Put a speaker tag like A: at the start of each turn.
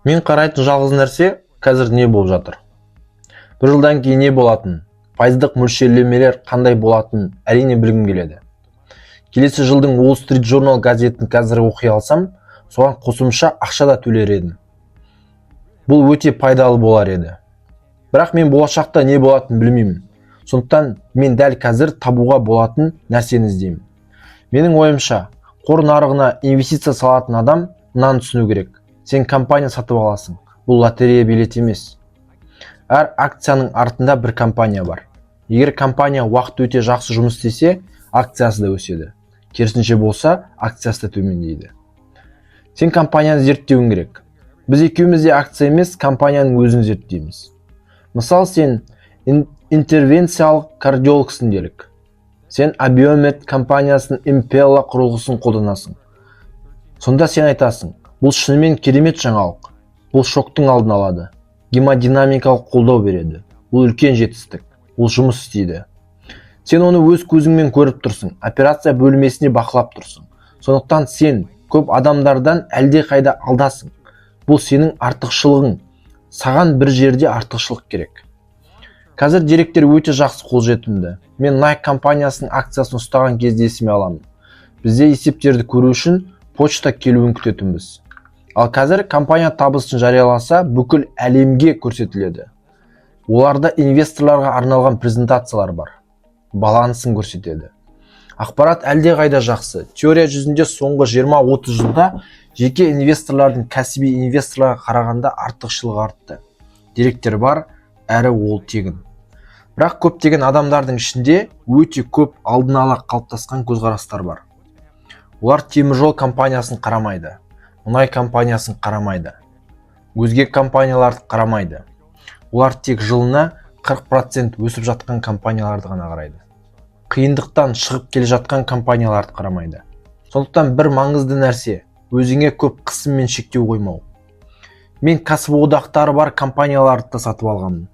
A: Мен қарайтын жалғыз нәрсе қазір не болып жатыр. Бір жылдан кейін не болатын, пайыздық мөлшерлемелер қандай болатын әрине білгім келеді. Келесі жылдың Wall Street Journal газетін қазір оқи алсам, соған қосымша ақша да төлер едім. Бұл өте пайдалы болар еді. Бірақ мен болашақта не болатын білмеймін. Сондықтан мен дәл қазір табуға болатын нәрсені іздеймін. Менің ойымша, қор нарығына инвестиция салатын адам мынаны түсіну керек. Сен компания сатып аласың. Бұл лотерея билет емес. Әр акцияның артында бір компания бар. Егер компания уақыт өте жақсы жұмыс істесе, акциясы да өседі. Керісінше болса, акциясы да төмендейді. Сен компанияны зерттеуің керек. Біз екеуміз де акция емес, компанияның өзін зерттейміз. Мысалы, сен интервенциялық кардиологсың делік. Сен Abiomed компаниясының Impella құрылғысын қолданасың. Сонда сен айтасың, бұл шынымен керемет жаңалық. Бұл шоктың алдын алады. Гемодинамикалық қолдау береді. Бұл үлкен жетістік. Бұл жұмыс істейді. Сен оны өз көзіңмен көріп тұрсың. Операция бөлмесіне бақылап тұрсың. Сондықтан сен көп адамдардан әлде қайда алдасың. Бұл сенің артықшылығың. Саған бір жерде артықшылық керек. Қазір деректер өте жақсы қолжетімді. Мен Nike компаниясының акциясын ұстаған кезде есіме аламын. Бізде есептерді көру үшін почта келуін күтетінбіз. Ал қазір компания табысын жарияласа, бүкіл әлемге көрсетіледі. Оларда инвесторларға арналған презентациялар бар. Балансын көрсетеді. Ақпарат әлде қайда жақсы. Теория жүзінде соңғы 20-30 жылда жеке инвесторлардың кәсіби инвесторларға қарағанда артықшылығы артты. Деректер бар, әрі ол тегін. Бірақ көптеген адамдардың ішінде өте көп алдын ала қалыптасқан көзқарастар бар. Олар теміржол компаниясын қарамайды, мұнай компаниясын қарамайды, өзге компанияларды қарамайды. Олар тек жылына 40% өсіп жатқан компанияларды ғана қарайды. Қиындықтан шығып келе жатқан компанияларды қарамайды. Сондықтан бір маңызды нәрсе, өзіңе көп қысым мен шектеу қоймау. Мен кәсіподақтары бар компанияларды да сатып алғанмын.